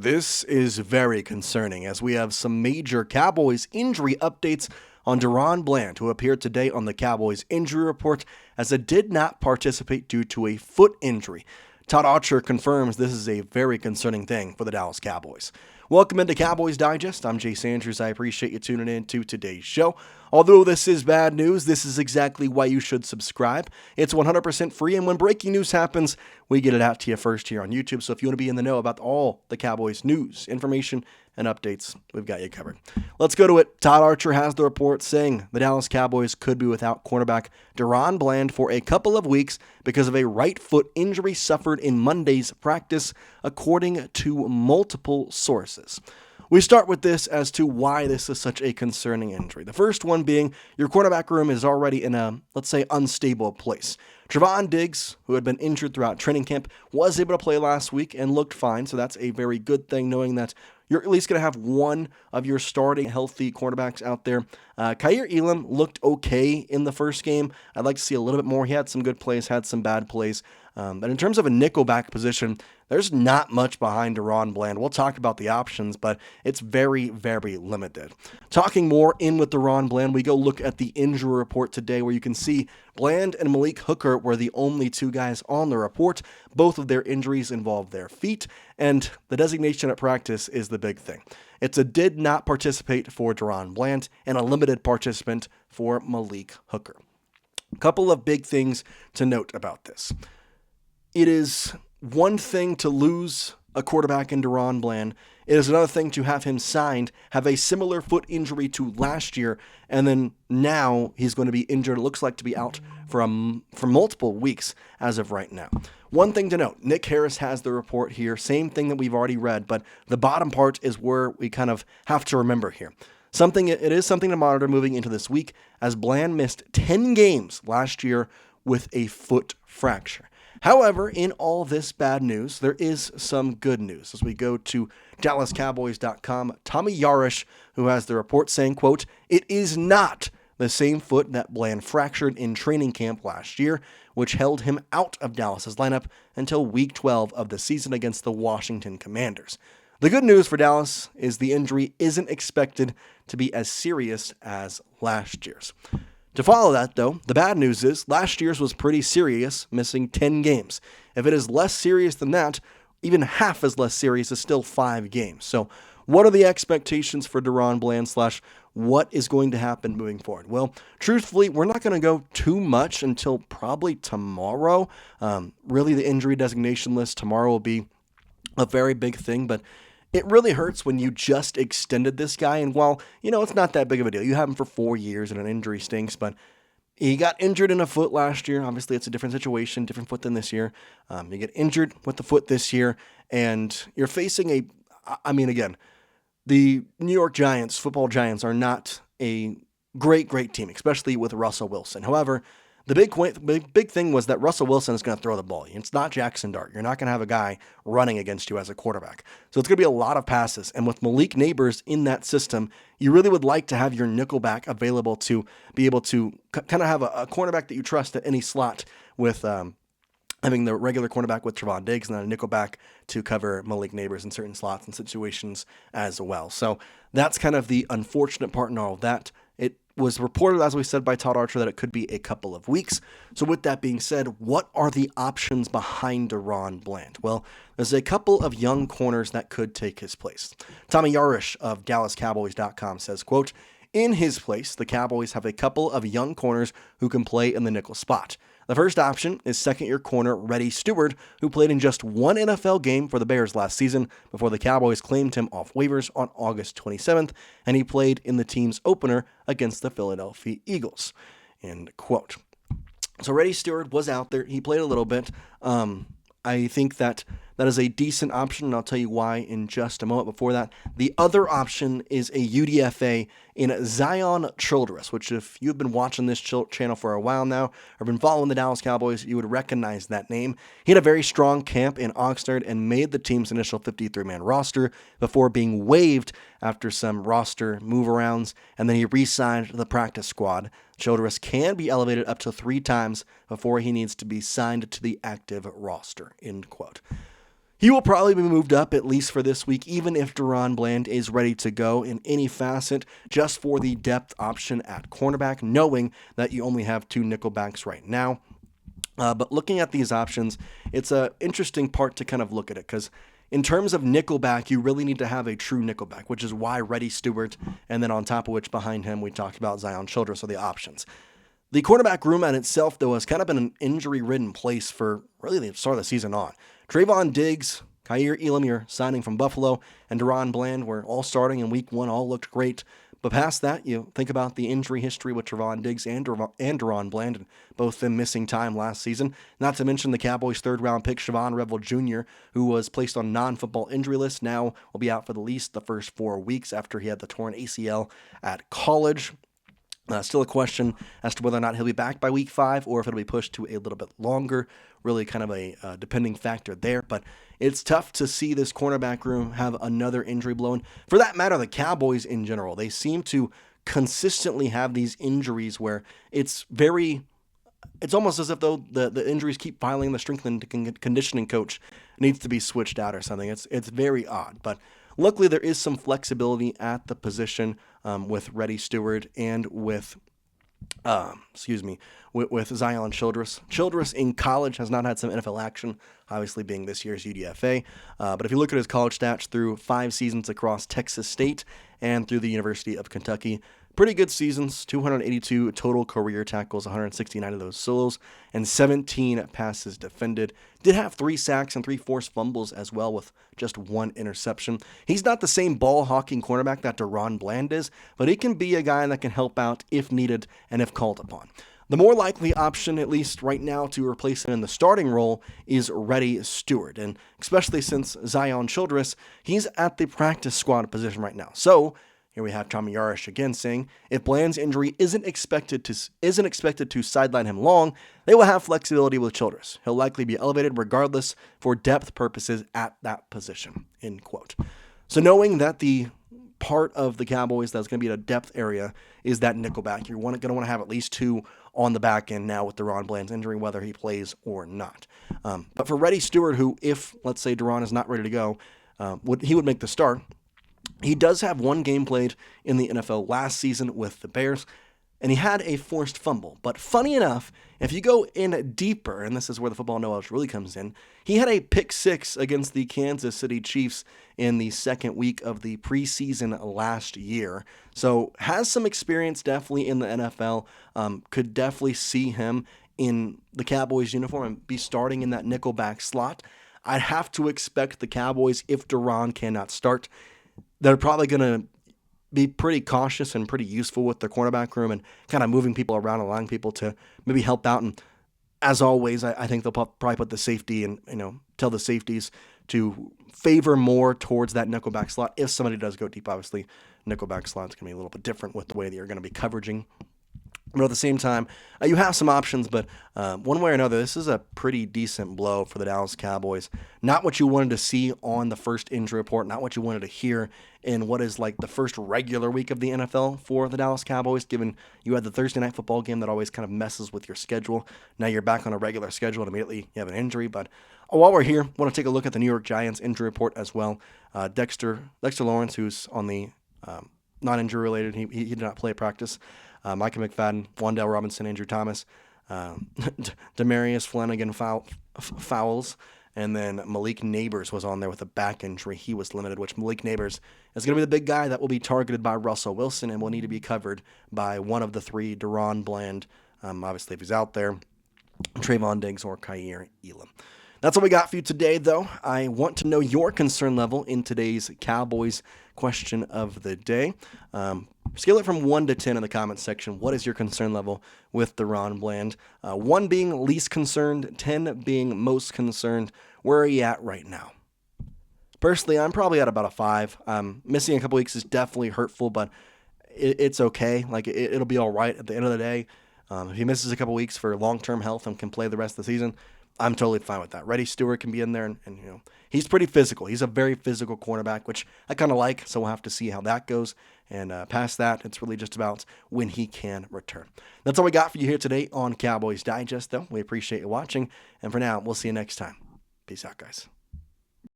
This is very concerning as we have some major Cowboys injury updates on DaRon Bland, who appeared today on the Cowboys Injury Report as it did not participate due to a foot injury. Todd confirms this is a very concerning thing for the Dallas Cowboys. Welcome into Cowboys Digest. I'm Jace Andrews. I appreciate you tuning in to today's show. Although this is bad news, this is exactly why you should subscribe. It's 100% free, and when breaking news happens, we get it out to you first here on YouTube. So if you want to be in the know about all the Cowboys news, information, and updates, we've got you covered. Let's go to it. Todd Archer has the report saying the Dallas Cowboys could be without cornerback DaRon Bland for a couple of weeks because of a right foot injury suffered in Monday's practice, according to multiple sources. We start with this as to why this is such a concerning injury. The first one being your cornerback room is already in a, let's say, unstable place. Trevon Diggs, who had been injured throughout training camp, was able to play last week and looked fine, so that's a very good thing, knowing that you're at least going to have one of your starting healthy cornerbacks out there. Kaiir Elam looked okay in the first game. I'd like to see a little bit more. He had some good plays, had some bad plays. But in terms of a nickelback position, there's not much behind DaRon Bland. We'll talk about the options, but it's very, very limited. Talking more in with DaRon Bland, we go look at the injury report today where you can see Bland and Malik Hooker were the only two guys on the report. Both of their injuries involved their feet, and the designation at practice is the big thing. It's a did not participate for DaRon Bland and a limited participant for Malik Hooker. A couple of big things to note about this. It is one thing to lose a quarterback in DaRon Bland. It is another thing to have him signed, have a similar foot injury to last year, and then now he's going to be injured. It looks like to be out for multiple weeks as of right now. One thing to note, Nick Harris has the report here, same thing that we've already read, but the bottom part is where we kind of have to remember here. It is something to monitor moving into this week, as Bland missed 10 games last year with a foot fracture. However, in all this bad news, there is some good news. As we go to DallasCowboys.com, Tommy Yarish, who has the report saying, quote, "It is not the same foot that Bland fractured in training camp last year, which held him out of Dallas's lineup until week 12 of the season against the Washington Commanders. The good news for Dallas is the injury isn't expected to be as serious as last year's." To follow that, though, the bad news is last year's was pretty serious, missing 10 games. If it is less serious than that, even half as less serious is still 5 games. So what are the expectations for DaRon Bland / what is going to happen moving forward? Well, truthfully, we're not going to go too much until probably tomorrow. Really, the injury designation list tomorrow will be a very big thing, but it really hurts when you just extended this guy, and while, it's not that big of a deal. You have him for 4 years, and an injury stinks, but he got injured in a foot last year. Obviously, it's a different situation, different foot than this year. You get injured with the foot this year, and you're facing again, the New York Giants, football Giants, are not a great team, especially with Russell Wilson. However, the big thing was that Russell Wilson is going to throw the ball. It's not Jackson Dart. You're not going to have a guy running against you as a quarterback. So it's going to be a lot of passes. And with Malik Neighbors in that system, you really would like to have your nickelback available to be able to kind of have a cornerback that you trust at any slot, with having the regular cornerback with Trevon Diggs and then a nickelback to cover Malik Neighbors in certain slots and situations as well. So that's kind of the unfortunate part in all of that. It was reported, as we said, by Todd Archer that it could be a couple of weeks. So with that being said, what are the options behind DaRon Bland? Well, there's a couple of young corners that could take his place. Tommy Yarish of DallasCowboys.com says, quote, "In his place, the Cowboys have a couple of young corners who can play in the nickel spot. The first option is second-year corner Reddy Stewart, who played in just one NFL game for the Bears last season before the Cowboys claimed him off waivers on August 27th, and he played in the team's opener against the Philadelphia Eagles." End quote. So Reddy Stewart was out there. He played a little bit. I think that is a decent option, and I'll tell you why in just a moment. Before that, the other option is a UDFA in Zion Childress, which if you've been watching this channel for a while now, or been following the Dallas Cowboys, you would recognize that name. He had a very strong camp in Oxnard and made the team's initial 53-man roster before being waived after some roster move-arounds, and then he re-signed to the practice squad. Childress can be elevated up to 3 times before he needs to be signed to the active roster, end quote. He will probably be moved up at least for this week, even if DaRon Bland is ready to go in any facet, just for the depth option at cornerback, knowing that you only have 2 nickelbacks right now. But looking at these options, it's an interesting part to kind of look at it, because in terms of nickelback, you really need to have a true nickelback, which is why Reddy Stewart, and then on top of which behind him we talked about Zion Childress are the options. The cornerback room in itself, though, has kind of been an injury-ridden place for really the start of the season on. Trevon Diggs, Kaiir Elam, your signing from Buffalo, and DaRon Bland were all starting in week 1, all looked great. But past that, you think about the injury history with Trevon Diggs and DaRon Bland, and both them missing time last season. Not to mention the Cowboys' third-round pick, Siobhan Revel Jr., who was placed on non-football injury list, now will be out for at least the first 4 weeks after he had the torn ACL at college. Still a question as to whether or not he'll be back by week 5 or if it'll be pushed to a little bit longer. Really kind of a depending factor there. But it's tough to see this cornerback room have another injury blown. For that matter, the Cowboys in general, they seem to consistently have these injuries where it's almost as if though the injuries keep piling. The strength and conditioning coach needs to be switched out or something. It's very odd. But luckily, there is some flexibility at the position with Reddy Stewart and with Zion Childress. Childress in college has not had some NFL action, obviously being this year's UDFA. But if you look at his college stats through 5 seasons across Texas State and through the University of Kentucky, pretty good seasons, 282 total career tackles, 169 of those solos, and 17 passes defended. Did have 3 sacks and 3 forced fumbles as well, with just 1 interception. He's not the same ball-hawking cornerback that DaRon Bland is, but he can be a guy that can help out if needed and if called upon. The more likely option, at least right now, to replace him in the starting role is Reddy Stewart, and especially since Zion Childress, he's at the practice squad position right now. So here we have Tommy Yarish again saying, if Bland's injury isn't expected to sideline him long, they will have flexibility with Childress. He'll likely be elevated regardless for depth purposes at that position, end quote. So knowing that the part of the Cowboys that's going to be at a depth area is that nickelback, you're going to want to have at least 2 on the back end now with DaRon Bland's injury, whether he plays or not. But for Reddy Stewart, who, if, let's say, DaRon is not ready to go, he would make the start. He does have 1 game played in the NFL last season with the Bears, and he had a forced fumble. But funny enough, if you go in deeper, and this is where the football knowledge really comes in, he had a pick 6 against the Kansas City Chiefs in the 2nd week of the preseason last year. So has some experience definitely in the NFL. Could definitely see him in the Cowboys uniform and be starting in that nickelback slot. I'd have to expect the Cowboys, if DaRon cannot start, they're probably going to be pretty cautious and pretty useful with their cornerback room and kind of moving people around, allowing people to maybe help out. And as always, I think they'll probably put the safety and, tell the safeties to favor more towards that nickelback slot. If somebody does go deep, obviously, nickelback slot's going to be a little bit different with the way that you're going to be coveraging. But at the same time, you have some options, but one way or another, this is a pretty decent blow for the Dallas Cowboys. Not what you wanted to see on the first injury report, not what you wanted to hear in what is like the first regular week of the NFL for the Dallas Cowboys, given you had the Thursday night football game that always kind of messes with your schedule. Now you're back on a regular schedule and immediately you have an injury. But while we're here, I want to take a look at the New York Giants injury report as well. Dexter Lawrence, who's on the non-injury related, he did not play at practice. Micah McFadden, Wan'Dale Robinson, Andrew Thomas, Demarius Flanagan fouls, and then Malik Neighbors was on there with a back injury. He was limited, which Malik Neighbors is going to be the big guy that will be targeted by Russell Wilson and will need to be covered by one of the 3, DaRon Bland, obviously if he's out there, Trevon Diggs or Kaiir Elam. That's all we got for you today, though. I want to know your concern level in today's Cowboys question of the day. Scale it from 1 to 10 in the comments section. What is your concern level with DaRon Bland? 1 being least concerned, 10 being most concerned. Where are you at right now? Personally, I'm probably at about a 5. Missing a couple weeks is definitely hurtful, but it's okay. Like it'll be all right at the end of the day. If he misses a couple weeks for long-term health and can play the rest of the season, I'm totally fine with that. Reddy Stewart can be in there, and he's pretty physical. He's a very physical cornerback, which I kind of like, so we'll have to see how that goes. And past that, it's really just about when he can return. That's all we got for you here today on Cowboys Digest, though. We appreciate you watching, and for now, we'll see you next time. Peace out, guys.